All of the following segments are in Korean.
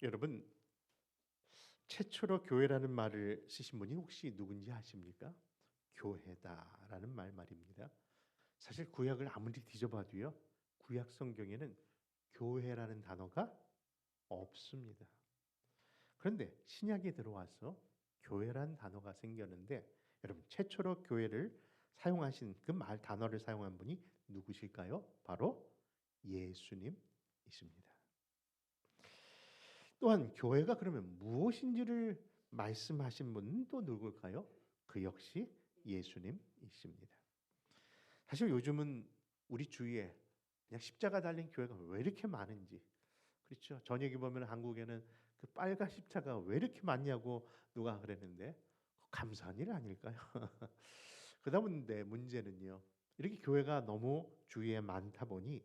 여러분, 최초로 교회라는 말을 쓰신 분이 혹시 누군지 아십니까? 교회다라는 말입니다. 사실 구약을 아무리 뒤져봐도요, 구약 성경에는 교회라는 단어가 없습니다. 그런데 신약에 들어와서 교회라는 단어가 생겼는데, 여러분, 최초로 교회를 사용하신 그 말 단어를 사용한 분이 누구실까요? 바로 예수님이십니다. 또한 교회가 그러면 무엇인지를 말씀하신 분은 또 누굴까요? 그 역시 예수님이십니다. 사실 요즘은 우리 주위에 그냥 십자가 달린 교회가 왜 이렇게 많은지, 그렇죠? 저녁에 보면 한국에는 그 빨간 십자가 왜 이렇게 많냐고 누가 그랬는데 감사한 일 아닐까요? 그러다 보는데 문제는요, 이렇게 교회가 너무 주위에 많다 보니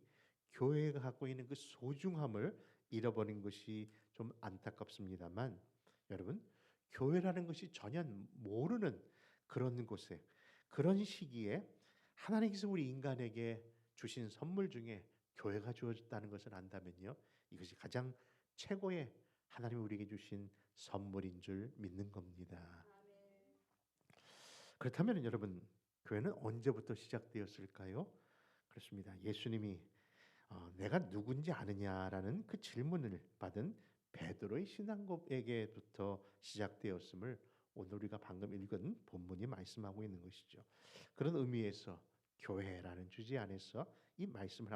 교회가 갖고 있는 그 소중함을 잃어버린 것이 좀 안타깝습니다만, 여러분, 교회라는 것이 전혀 모르는 그런 곳에, 그런 시기에 하나님께서 우리 인간에게 주신 선물 중에 교회가 주어졌다는 것을 안다면요, 이것이 가장 최고의 하나님이 우리에게 주신 선물인 줄 믿는 겁니다. 그렇다면 여러분, 교회는 언제부터 시작되었을까요? 그렇습니다. 예수님이 내가 누군지 아느냐라는 그 질문을 받은 베드로의 신앙 고백에부터 시작되었음을 오늘 우리가 방금 읽은 본문이 말씀하고 있는 것이죠. 그런 의미에서 교회라는 주제 안에서 이 말씀을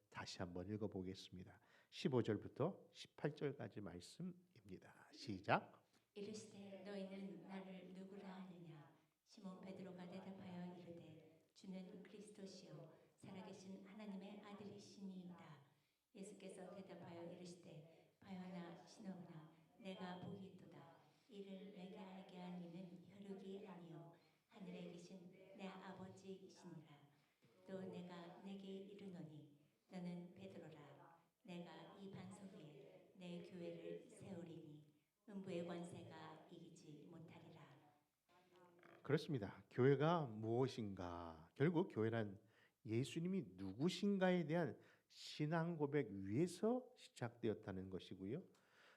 다시 한번 읽어보겠습니다. 15절부터 18절까지 말씀입니다. 시작. 이르시되 너희는 나를 누구라 하느냐? 시몬 베드로가 대답하여 이르되 주는 그리스도시요 살아계신 하나님의 아들이시니이다. 예수께서 대답하여 이르시되 바요나 시몬아 내가 복이 있도다. 이를 내게 알게 한 이는 혈육이 아니요 하늘에 계신 내 아버지이시니라. 또 내가 내게 이르노니 너는 베드로라. 내가 이 반석 위에 내 교회를 세우리니 음부의 권세가 이기지 못하리라. 그렇습니다. 교회가 무엇인가? 결국 교회란 예수님이 누구신가에 대한 신앙 고백 위에서 시작되었다는 것이고요.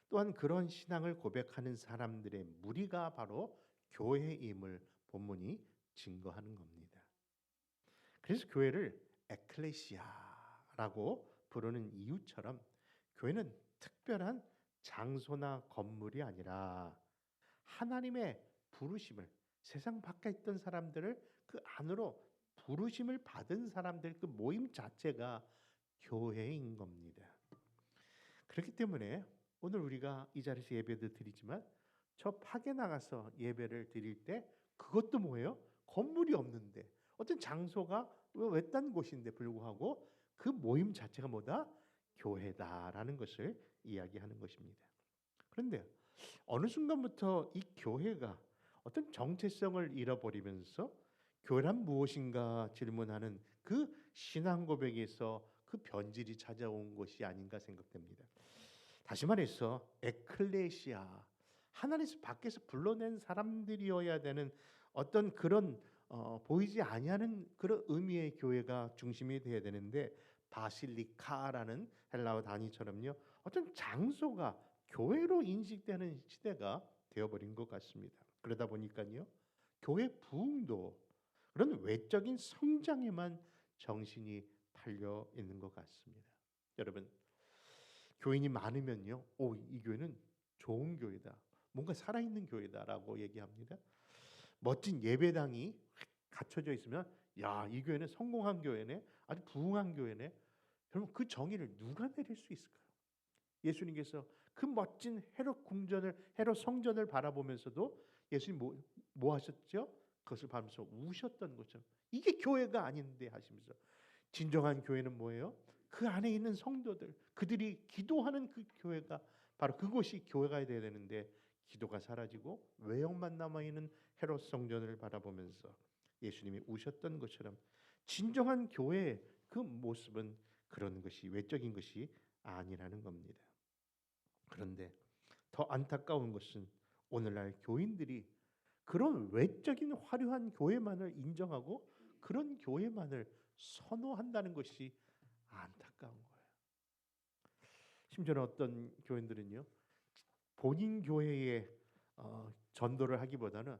또한 그런 신앙을 고백하는 사람들의 무리가 바로 교회임을 본문이 증거하는 겁니다. 그래서 교회를 에클레시아라고 부르는 이유처럼 교회는 특별한 장소나 건물이 아니라 하나님의 부르심을, 세상 밖에 있던 사람들을 그 안으로 부르심을 받은 사람들, 그 모임 자체가 교회인 겁니다. 그렇기 때문에 오늘 우리가 이 자리에서 예배도 드리지만 저 밖에 나가서 예배를 드릴 때 그것도 뭐예요? 건물이 없는데, 어떤 장소가 외딴 곳인데 불구하고 그 모임 자체가 뭐다? 교회다라는 것을 이야기하는 것입니다. 그런데 어느 순간부터 이 교회가 어떤 정체성을 잃어버리면서 교회란 무엇인가 질문하는 그 신앙 고백에서 그 변질이 찾아온 것이 아닌가 생각됩니다. 다시 말해서 에클레시아, 하나님께서 밖에서 불러낸 사람들이어야 되는 어떤 그런 보이지 아니하는 그런 의미의 교회가 중심이 되어야 되는데, 바실리카라는 헬라어 단위처럼요, 어떤 장소가 교회로 인식되는 시대가 되어버린 것 같습니다. 그러다 보니까요, 교회 부흥도 그런 외적인 성장에만 정신이 팔려 있는 것 같습니다. 여러분, 교인이 많으면요, 이 교회는 좋은 교회다, 뭔가 살아있는 교회다라고 얘기합니다. 멋진 예배당이 갖춰져 있으면 야, 이 교회는 성공한 교회네, 아주 부흥한 교회네. 여러분, 그 정의를 누가 내릴 수 있을까요? 예수님께서 그 멋진 헤롯 궁전을, 헤롯 성전을 바라보면서도 예수님 뭐 하셨죠? 그것을 바라보면서 우셨던 거죠. 이게 교회가 아닌데 하시면서, 진정한 교회는 뭐예요? 그 안에 있는 성도들, 그들이 기도하는 그 교회가 바로 그곳이 교회가 되어야 되는데, 기도가 사라지고 외형만 남아있는 헤롯 성전을 바라보면서 예수님이 우셨던 것처럼 진정한 교회의 그 모습은 그런 것이, 외적인 것이 아니라는 겁니다. 그런데 더 안타까운 것은 오늘날 교인들이 그런 외적인 화려한 교회만을 인정하고 그런 교회만을 선호한다는 것이 안타까운 거예요. 심지어는 어떤 교인들은요, 본인 교회에 전도를 하기보다는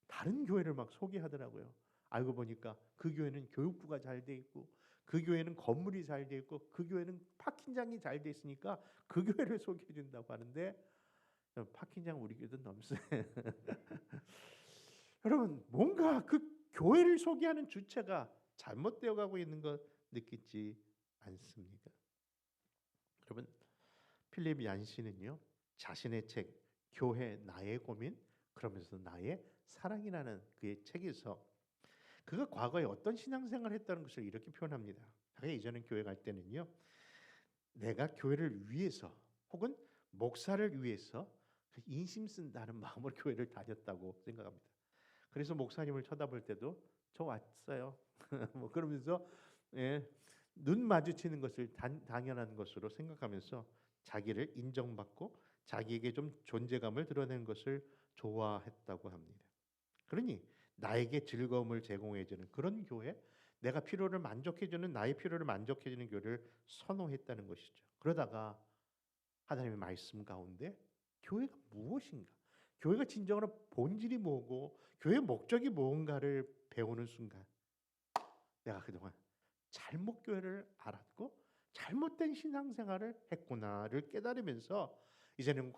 다른 교회를 막 소개하더라고요. 알고 보니까 그 교회는 교육부가 잘 돼 있고, 그 교회는 건물이 잘 돼 있고, 그 교회는 파킹장이 잘 돼 있으니까 그 교회를 소개해 준다고 하는데, 파킹장 우리 교회도 넘세. 여러분, 뭔가 그 교회를 소개하는 주체가 잘못되어 가고 있는 것 느끼지 않습니까? 여러분, 필립 얀시는요, 자신의 책 교회 나의 고민, 그러면서 나의 사랑이라는 그의 책에서 그가 과거에 어떤 신앙생활을 했다는 것을 이렇게 표현합니다. 자기가 이전에 교회 갈 때는요, 내가 교회를 위해서 혹은 목사를 위해서 인심 쓴다는 마음으로 교회를 다녔다고 생각합니다. 그래서 목사님을 쳐다볼 때도 저 왔어요. 뭐 그러면서 눈 마주치는 것을 당연한 것으로 생각하면서 자기를 인정받고 자기에게 좀 존재감을 드러내는 것을 좋아했다고 합니다. 그러니 나에게 즐거움을 제공해주는 그런 교회, 내가 필요를 만족해주는 나의 필요를 만족해주는 교회를 선호했다는 것이죠. 그러다가 하나님의 말씀 가운데 교회가 무엇인가, 교회가 진정으로 본질이 뭐고 교회의 목적이 무언가를 배우는 순간 내가 그동안 잘못 교회를 알았고 잘못된 신앙생활을 했구나를 깨달으면서 이제는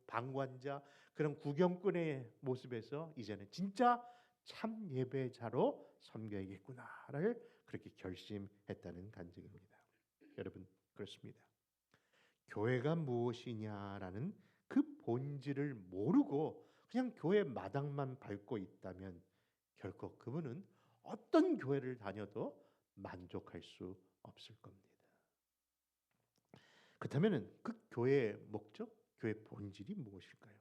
방관자 그런 구경꾼의 모습에서 이제는 진짜 참 예배자로 섬겨야겠구나를 그렇게 결심했다는 간증입니다. 여러분, 그렇습니다. 교회가 무엇이냐라는 그 본질을 모르고 그냥 교회 마당만 밟고 있다면 결코 그분은 어떤 교회를 다녀도 만족할 수 없을 겁니다. 그렇다면 그 교회의 목적, 교회의 본질이 무엇일까요?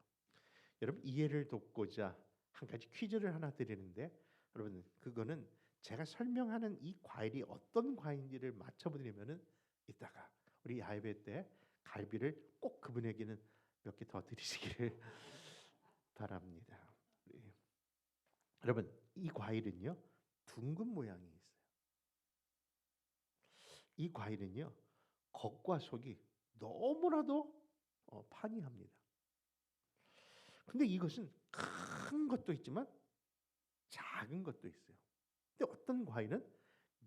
여러분, 이해를 돕고자 한 가지 퀴즈를 하나 드리는데, 여러분 그거는 제가 설명하는 이 과일이 어떤 과일인지를 맞춰보려면은 이따가 우리 야외 때 갈비를 꼭 그분에게는 몇 개 더 드리시기를 바랍니다. 여러분, 이 과일은요 둥근 모양이 있어요. 이 과일은요 겉과 속이 너무나도 판이합니다. 근데 이것은 큰 것도 있지만 작은 것도 있어요. 근데 어떤 과일은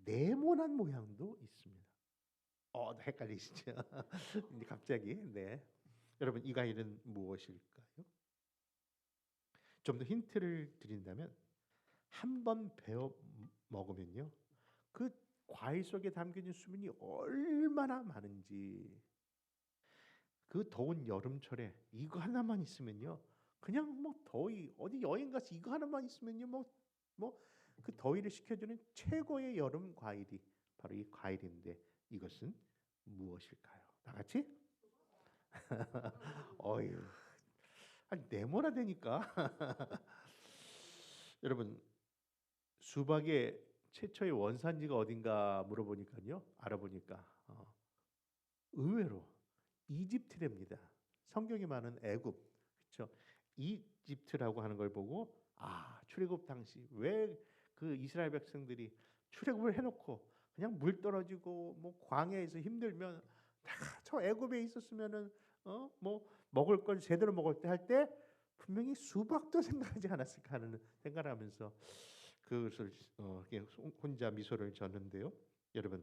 네모난 모양도 있습니다. 헷갈리시죠? 근데 갑자기 여러분, 이 과일은 무엇일까요? 좀 더 힌트를 드린다면 한 번 베어 먹으면요 그 과일 속에 담겨진 수분이 얼마나 많은지, 그 더운 여름철에 이거 하나만 있으면요 그냥 뭐 더위 어디 여행 가서 이거 하나만 있으면요 뭐 그 더위를 식혀주는 최고의 여름 과일이 바로 이 과일인데 이것은 무엇일까요? 다 같이? 어휴, 아니 네모나 되니까. 여러분, 수박의 최초의 원산지가 어딘가 물어보니까요, 알아보니까 의외로 이집트랍니다. 성경에 많은 애굽, 그렇죠? 이집트라고 하는 걸 보고 출애굽 당시 왜 그 이스라엘 백성들이 출애굽을 해놓고 그냥 물 떨어지고 뭐 광야에서 힘들면 다 저 애굽에 있었으면은 뭐 먹을 걸 제대로 먹을 때 할 때 분명히 수박도 생각하지 않았을까 하는 생각을 하면서 그것을 혼자 미소를 졌는데요. 여러분,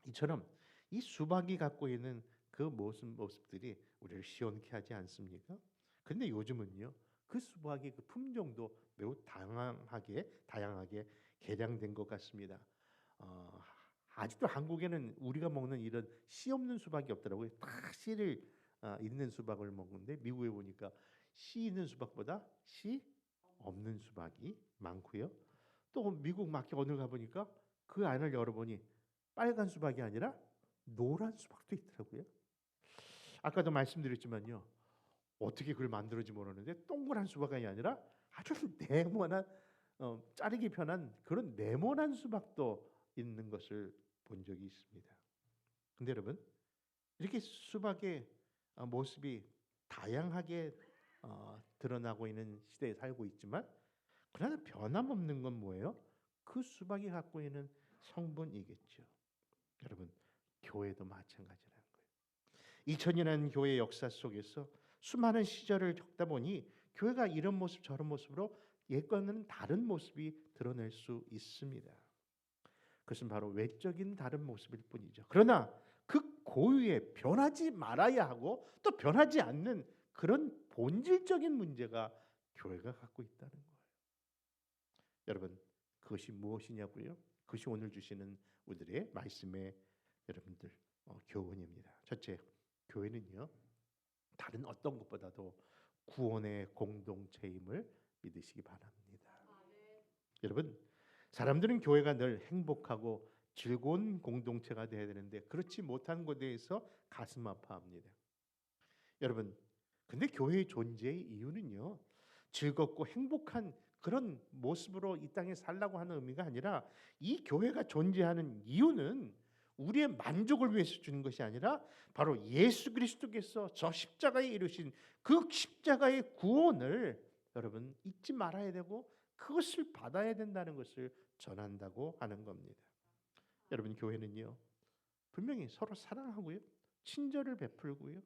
이처럼 이 수박이 갖고 있는 그 모습들이 우리를 시원케 하지 않습니까? 근데 요즘은요, 그 수박의 그 품종도 매우 다양하게 개량된 것 같습니다. 아직도 한국에는 우리가 먹는 이런 씨 없는 수박이 없더라고요. 다 씨를 있는 수박을 먹는데 미국에 보니까 씨 있는 수박보다 씨 없는 수박이 많고요. 또 미국 마켓 어느 가보니까 그 안을 열어보니 빨간 수박이 아니라 노란 수박도 있더라고요. 아까도 말씀드렸지만요, 어떻게 그걸 만들었는지 모르는데 동그란 수박이 아니라 아주 네모난 자르기 편한 그런 네모난 수박도 있는 것을 본 적이 있습니다. 근데 여러분, 이렇게 수박의 모습이 다양하게 드러나고 있는 시대에 살고 있지만 그러나 변함없는 건 뭐예요? 그 수박이 갖고 있는 성분이겠죠. 여러분, 교회도 마찬가지라는 거예요. 2000년의 교회 역사 속에서 수많은 시절을 겪다 보니 교회가 이런 모습 저런 모습으로 옛과는 다른 모습이 드러낼 수 있습니다. 그것은 바로 외적인 다른 모습일 뿐이죠. 그러나 그 고유에 변하지 말아야 하고 또 변하지 않는 그런 본질적인 문제가 교회가 갖고 있다는 거예요. 여러분, 그것이 무엇이냐고요? 그것이 오늘 주시는 우리들의 말씀의 여러분들 교훈입니다. 첫째, 교회는요 다른 어떤 것보다도 구원의 공동체임을 믿으시기 바랍니다. 여러분, 사람들은 교회가 늘 행복하고 즐거운 공동체가 되어야 되는데 그렇지 못한 것에 대해서 가슴 아파합니다. 여러분, 근데 교회의 존재의 이유는요 즐겁고 행복한 그런 모습으로 이 땅에 살라고 하는 의미가 아니라, 이 교회가 존재하는 이유는 우리의 만족을 위해서 주는 것이 아니라 바로 예수 그리스도께서 저 십자가에 이루신 그 십자가의 구원을 여러분 잊지 말아야 되고 그것을 받아야 된다는 것을 전한다고 하는 겁니다. 여러분, 교회는요 분명히 서로 사랑하고요 친절을 베풀고요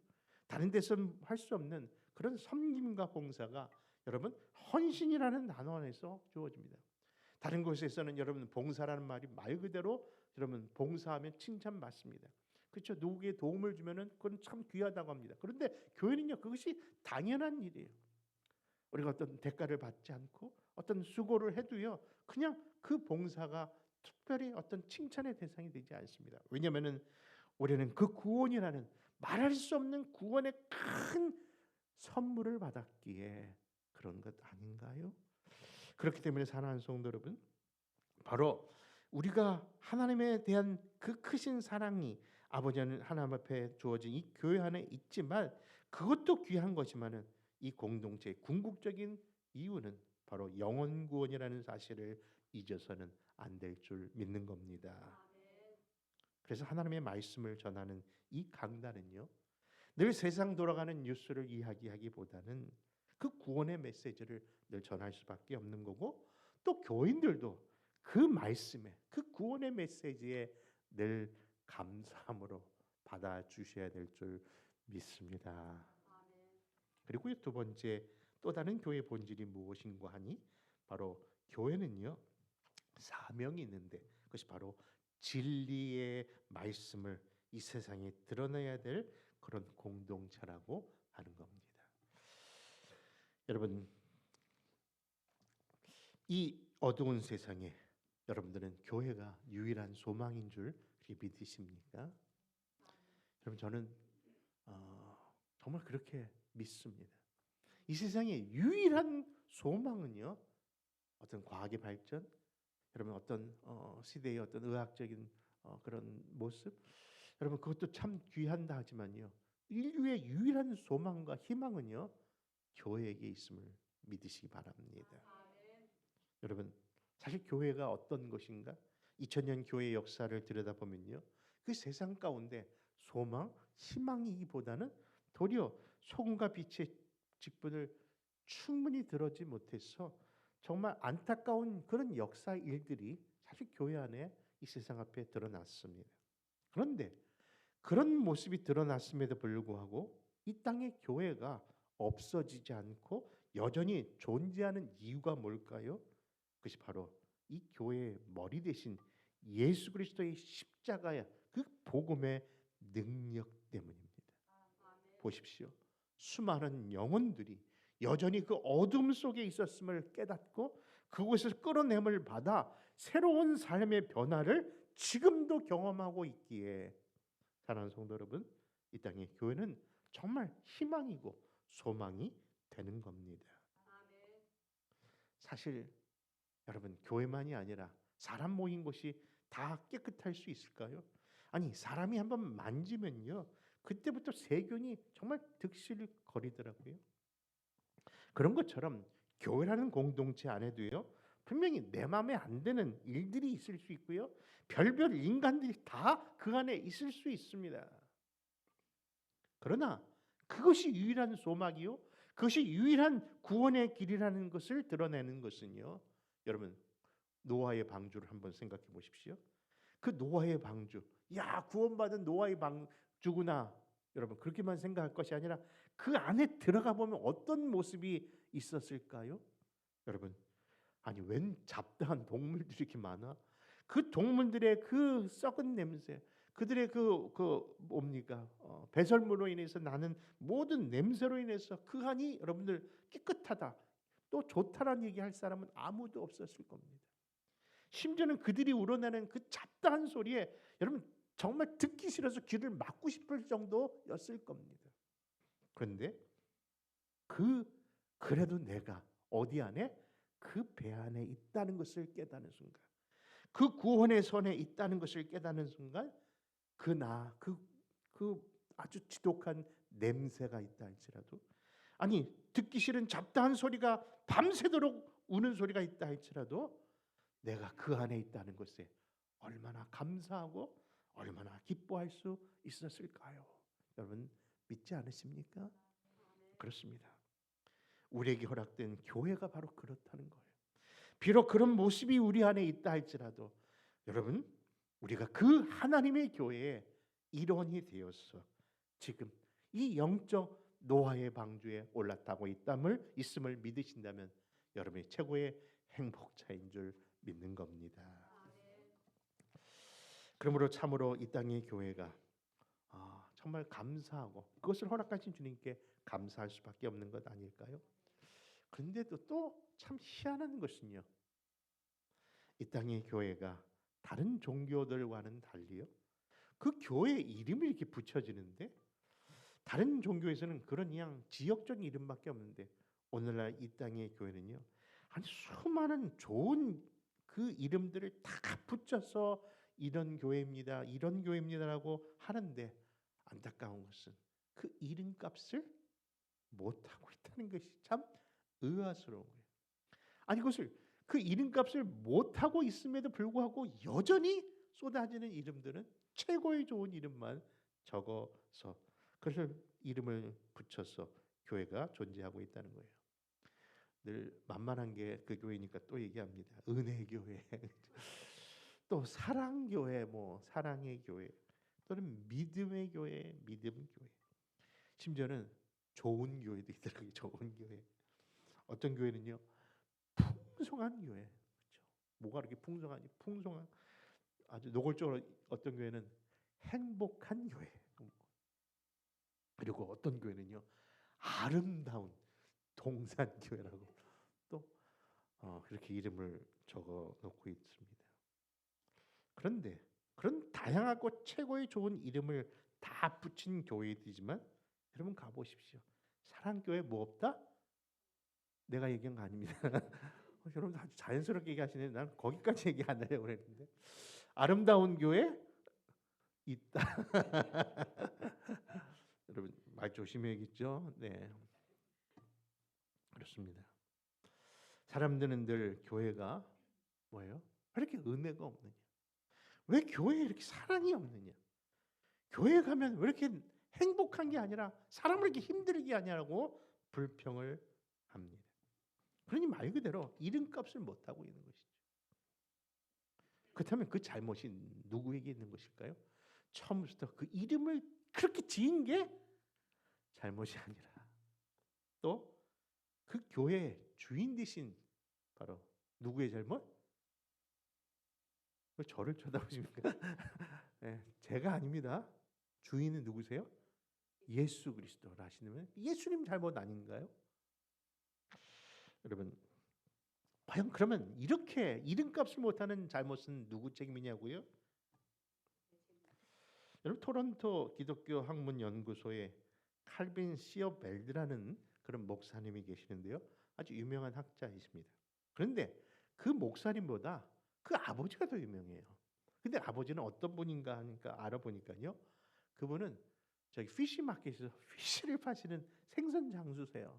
다른 데서는 할 수 없는 그런 섬김과 봉사가 여러분 헌신이라는 단어 안에서 주어집니다. 다른 곳에서는 여러분 봉사라는 말이 말 그대로 여러분 봉사하면 칭찬받습니다. 그렇죠? 누구에게 도움을 주면은 그건 참 귀하다고 합니다. 그런데 교회는요 그것이 당연한 일이에요. 우리가 어떤 대가를 받지 않고 어떤 수고를 해도요 그냥 그 봉사가 특별히 어떤 칭찬의 대상이 되지 않습니다. 왜냐하면은 우리는 그 구원이라는 말할 수 없는 구원의 큰 선물을 받았기에 그런 것 아닌가요? 그렇기 때문에 사랑하는 성도 여러분, 바로 우리가 하나님에 대한 그 크신 사랑이 아버지 하나님 앞에 주어진 이 교회 안에 있지만 그것도 귀한 것이지만은 이 공동체의 궁극적인 이유는 바로 영혼 구원이라는 사실을 잊어서는 안 될 줄 믿는 겁니다. 그래서 하나님의 말씀을 전하는 이 강단은요 늘 세상 돌아가는 뉴스를 이야기하기보다는 그 구원의 메시지를 늘 전할 수밖에 없는 거고, 또 교인들도 그 말씀에 그 구원의 메시지에 늘 감사함으로 받아주셔야 될 줄 믿습니다. 그리고 두 번째, 또 다른 교회의 본질이 무엇인가 하니 바로 교회는요 사명이 있는데 그것이 바로 진리의 말씀을 이 세상에 드러내야 될 그런 공동체라고 하는 겁니다. 여러분, 이 어두운 세상에 여러분들은 교회가 유일한 소망인 줄 그렇게 믿으십니까? 여러분, 저는 정말 그렇게 믿습니다. 이 세상의 유일한 소망은요 어떤 과학의 발전, 여러분 어떤 시대의 어떤 의학적인 그런 모습, 여러분 그것도 참 귀한다 하지만요 인류의 유일한 소망과 희망은요 교회에게 있음을 믿으시기 바랍니다. 여러분, 사실 교회가 어떤 것인가? 2000년 교회의 역사를 들여다보면요 그 세상 가운데 소망, 희망이기보다는 도리어 소금과 빛의 직분을 충분히 들어지 못해서 정말 안타까운 그런 역사 일들이 사실 교회 안에 이 세상 앞에 드러났습니다. 그런데 그런 모습이 드러났음에도 불구하고 이 땅의 교회가 없어지지 않고 여전히 존재하는 이유가 뭘까요? 그것이 바로 이 교회의 머리 대신 예수 그리스도의 십자가의 그 복음의 능력 때문입니다. 보십시오. 수많은 영혼들이 여전히 그 어둠 속에 있었음을 깨닫고 그곳에서 끌어냄을 받아 새로운 삶의 변화를 지금도 경험하고 있기에 사랑하는 성도 여러분, 이 땅의 교회는 정말 희망이고 소망이 되는 겁니다. 사실 여러분 교회만이 아니라 사람 모인 곳이 다 깨끗할 수 있을까요? 아니 사람이 한번 만지면요 그때부터 세균이 정말 득실거리더라고요. 그런 것처럼 교회라는 공동체 안에도요 분명히 내 마음에 안 드는 일들이 있을 수 있고요 별별 인간들이 다 그 안에 있을 수 있습니다. 그러나 그것이 유일한 소망이요 그것이 유일한 구원의 길이라는 것을 드러내는 것은요 여러분 노아의 방주를 한번 생각해 보십시오. 그 노아의 방주, 야 구원받은 노아의 방주구나. 여러분 그렇게만 생각할 것이 아니라 그 안에 들어가 보면 어떤 모습이 있었을까요? 여러분, 아니 웬 잡다한 동물들이 이렇게 많아? 그 동물들의 그 썩은 냄새, 그들의 그 뭡니까? 배설물로 인해서 나는 모든 냄새로 인해서 그 한이 여러분들 깨끗하다, 또 좋다라는 얘기할 사람은 아무도 없었을 겁니다. 심지어는 그들이 우러나는 그 잡다한 소리에 여러분 정말 듣기 싫어서 귀를 막고 싶을 정도였을 겁니다. 그런데 그래도 내가 어디 안에 그 배 안에 있다는 것을 깨닫는 순간, 그 구원의 손에 있다는 것을 깨닫는 순간, 그 아주 지독한 냄새가 있다 할지라도, 아니 듣기 싫은 잡다한 소리가 밤새도록 우는 소리가 있다 할지라도 내가 그 안에 있다는 것에 얼마나 감사하고 얼마나 기뻐할 수 있었을까요? 여러분 믿지 않으십니까? 그렇습니다. 우리에게 허락된 교회가 바로 그렇다는 거예요. 비록 그런 모습이 우리 안에 있다 할지라도 여러분, 우리가 그 하나님의 교회의 일원이 되어서 지금 이 영적 노아의 방주에 올라타고 있음을 믿으신다면 여러분이 최고의 행복자인 줄 믿는 겁니다. 그러므로 참으로 이 땅의 교회가 정말 감사하고 그것을 허락하신 주님께 감사할 수밖에 없는 것 아닐까요? 그런데도 또 참 희한한 것은요, 이 땅의 교회가 다른 종교들과는 달리요, 그 교회 이름이 이렇게 붙여지는데, 다른 종교에서는 그런 그냥 지역적인 이름밖에 없는데 오늘날 이 땅의 교회는요, 한 수많은 좋은 그 이름들을 다 붙여서 이런 교회입니다라고 하는데, 안타까운 것은 그 이름값을 못하고 있다는 것이 참 의아스러운 거예요. 아니 그 이름값을 못하고 있음에도 불구하고 여전히 쏟아지는 이름들은 최고의 좋은 이름만 적어서 그래서 이름을 붙여서 교회가 존재하고 있다는 거예요. 늘 만만한 게 그 교회니까 또 얘기합니다. 은혜교회, 또 사랑교회, 사랑의 교회, 또는 믿음의 교회, 믿음교회. 심지어는 좋은 교회도 있더라고요. 좋은 교회. 어떤 교회는요, 풍성한 교회. 그렇죠? 뭐가 그렇게 풍성하니? 풍성한, 아주 노골적으로 어떤 교회는 행복한 교회. 그리고 어떤 교회는요, 아름다운 동산교회라고 또 그렇게 이름을 적어 놓고 있습니다. 그런데 그런 다양하고 최고의 좋은 이름을 다 붙인 교회들이지만 여러분 가보십시오. 사랑교회 뭐 없다? 내가 얘기한 거 아닙니다. 여러분 아주 자연스럽게 얘기하시네. 난 거기까지 얘기 안 하려고 그랬는데, 아름다운 교회 있다. 여러분 말 조심해야겠죠. 네, 그렇습니다. 사람들은 늘 교회가 뭐예요? 왜 이렇게 은혜가 없느냐? 왜 교회에 이렇게 사랑이 없느냐? 교회 가면 왜 이렇게 행복한 게 아니라 사람을 이렇게 힘들게 하냐고 불평을 합니다. 그러니 말 그대로 이름값을 못하고 있는 것이죠. 그렇다면 그 잘못이 누구에게 있는 것일까요? 처음부터 그 이름을 그렇게 지은 게 잘못이 아니라 또 그 교회의 주인 되신 바로 누구의 잘못? 왜 저를 쳐다보십니까? 네, 제가 아닙니다. 주인은 누구세요? 예수 그리스도라 하시면 예수님 잘못 아닌가요? 여러분, 과연 그러면 이렇게 이름값을 못하는 잘못은 누구 책임이냐고요? 여러분, 토론토 기독교 학문 연구소에 칼빈 시어벨드라는 그런 목사님이 계시는데요, 아주 유명한 학자이십니다. 그런데 그 목사님보다 그 아버지가 더 유명해요. 근데 아버지는 어떤 분인가 하니까 알아보니까요, 그분은 저기 피시 마켓에서 피시를 파시는 생선 장수세요.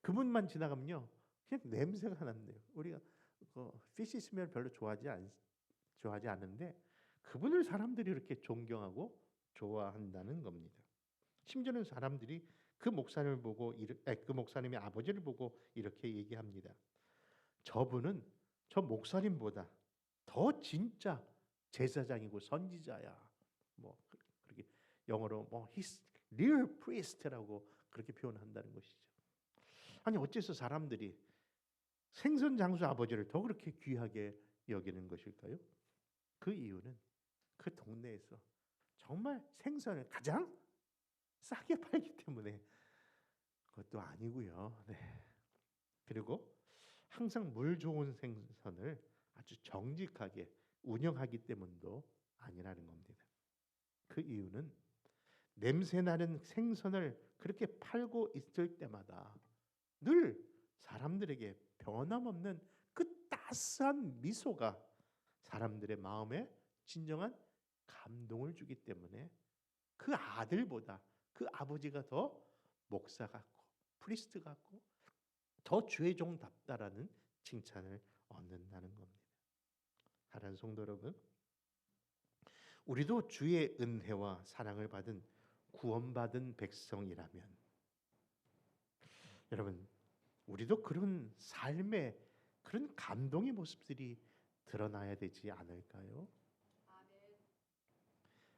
그분만 지나가면요, 그냥 냄새가 난대요. 우리가 피시 스멜 별로 좋아하지 않는데 그분을 사람들이 이렇게 존경하고 좋아한다는 겁니다. 심지어는 사람들이 그 목사님을 보고 그 목사님의 아버지를 보고 이렇게 얘기합니다. 저분은 저 목사님보다 더 진짜 제사장이고 선지자야. 그렇게 영어로 뭐 He's real priest라고 그렇게 표현한다는 것이죠. 아니 어째서 사람들이 생선 장수 아버지를 더 그렇게 귀하게 여기는 것일까요? 그 이유는 그 동네에서 정말 생선을 가장 싸게 팔기 때문에 그것도 아니고요. 네. 그리고 항상 물 좋은 생선을 아주 정직하게 운영하기 때문도 아니라는 겁니다. 그 이유는 냄새나는 생선을 그렇게 팔고 있을 때마다 늘 사람들에게 변함없는 그 따스한 미소가 사람들의 마음에 진정한 감동을 주기 때문에 그 아들보다 그 아버지가 더 목사 같고 프리스트 같고 더 주의 종답다라는 칭찬을 얻는다는 겁니다. 사랑하는 성도 여러분, 우리도 주의 은혜와 사랑을 받은 구원받은 백성이라면 여러분 우리도 그런 삶의 그런 감동의 모습들이 드러나야 되지 않을까요?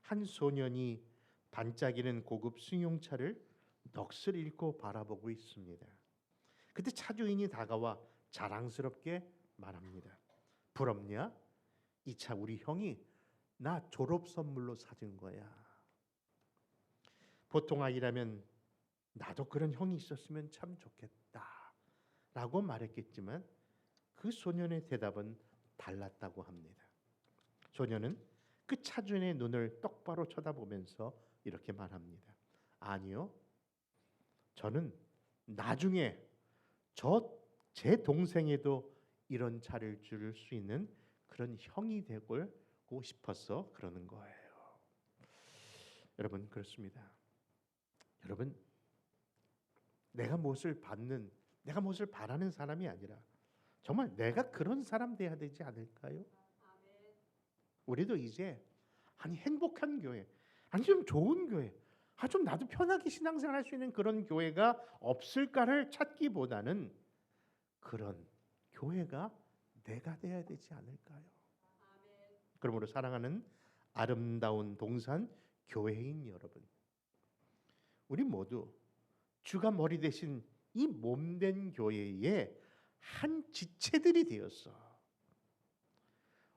한 소년이 반짝이는 고급 승용차를 넋을 잃고 바라보고 있습니다. 그때 차주인이 다가와 자랑스럽게 말합니다. 부럽냐? 이 차 우리 형이 나 졸업 선물로 사준 거야. 보통 아이라면 나도 그런 형이 있었으면 참 좋겠다 라고 말했겠지만 그 소년의 대답은 달랐다고 합니다. 소년은 그 차주인의 눈을 똑바로 쳐다보면서 이렇게 말합니다. 아니요, 저는 나중에 제 동생에도 이런 차를 줄 수 있는 그런 형이 되고 싶어서 그러는 거예요. 여러분 그렇습니다. 여러분 내가 무엇을 바라는 사람이 아니라 정말 내가 그런 사람 돼야 되지 않을까요? 우리도 이제 행복한 교회, 좀 좋은 교회, 좀 나도 편하게 신앙생활 할 수 있는 그런 교회가 없을까를 찾기보다는 그런 교회가 내가 돼야 되지 않을까요? 그러므로 사랑하는 아름다운 동산 교회인 여러분, 우리 모두 주가 머리 대신 이 몸된 교회의 한 지체들이 되어서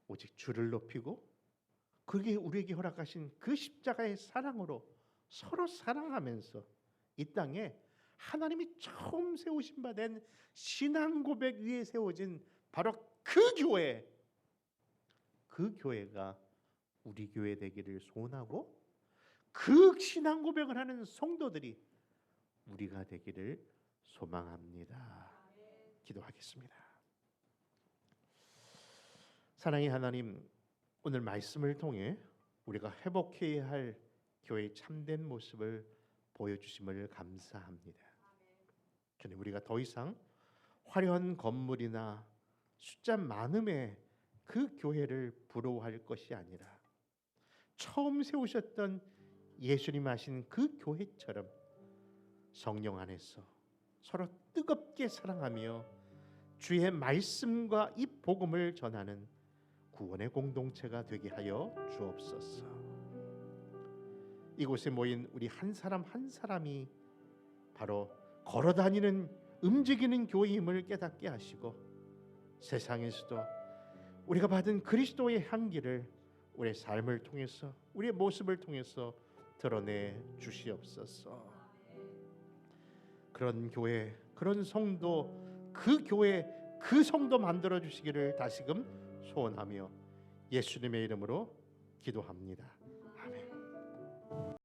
오직 주를 높이고 그게 우리에게 허락하신 그 십자가의 사랑으로 서로 사랑하면서 이 땅에 하나님이 처음 세우신 바 된 신앙 고백 위에 세워진 바로 그 교회가 우리 교회 되기를 소원하고 그 신앙 고백을 하는 성도들이 우리가 되기를 소망합니다. 기도하겠습니다. 사랑의 하나님, 오늘 말씀을 통해 우리가 회복해야 할 교회의 참된 모습을 보여주심을 감사합니다. 주님, 우리가 더 이상 화려한 건물이나 숫자 많음의 그 교회를 부러워할 것이 아니라 처음 세우셨던 예수님 하신 그 교회처럼 성령 안에서 서로 뜨겁게 사랑하며 주의 말씀과 이 복음을 전하는 구원의 공동체가 되게 하여 주옵소서. 이곳에 모인 우리 한 사람 한 사람이 바로 걸어다니는 움직이는 교회임을 깨닫게 하시고 세상에서도 우리가 받은 그리스도의 향기를 우리의 삶을 통해서 우리의 모습을 통해서 드러내 주시옵소서. 그런 교회, 그런 성도, 그 교회, 그 성도 만들어 주시기를 다시금 소원하며 예수님의 이름으로 기도합니다. 아멘.